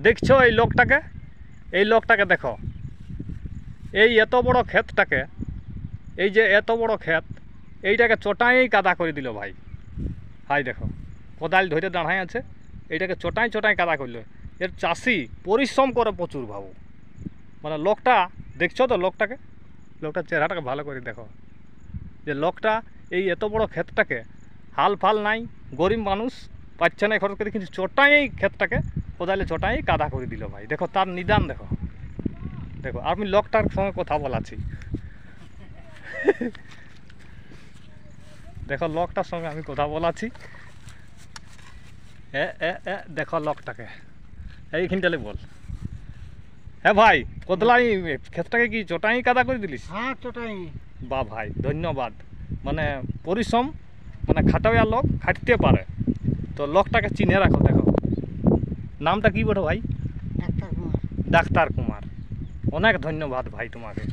দেখছো এই লোকটাকে দেখো, এই এত বড় ক্ষেতটাকে, এই যে এত বড় ক্ষেত, এইটাকে চটাই কাদা করে দিল ভাই। হাই দেখো, কোদাল ধরে দাঁড়ায় আছে, এইটাকে চটাই চটাই কাদা করল। এর চাষি পরিশ্রম করে প্রচুর ভাবু। মানে লোকটা দেখছো তো, লোকটার চেহারাটাকে ভালো করে দেখো, যে লোকটা এই এত বড় ক্ষেতটাকে, হাল ফাল নাই, গরিব মানুষ পাচ্ছে না খরচ করে, কিন্তু চটাই ক্ষেতটাকে কোদালে চটাই কাদা করে দিল ভাই। দেখো তার নিদান দেখো, দেখো আমি লোকটার সঙ্গে কথা বলাছি। দেখো লোকটার সঙ্গে আমি কথা বলাছি। দেখো লোকটাকে এইখানটালে বল। হ্যাঁ ভাই, কোদলাই ক্ষেতটাকে কি চটাই কাদা করে দিলিস? হ্যাঁ চটাই। বা ভাই ধন্যবাদ। মানে পরিশ্রম, মানে খাটাইয়া লোক খাটতে পারে, তো লোকটাকে চিনে রাখো। দেখো নামটা কি বলো ভাই? ডাক্তার কুমার। ডাক্তার কুমার। অনেক ধন্যবাদ ভাই তোমাকে।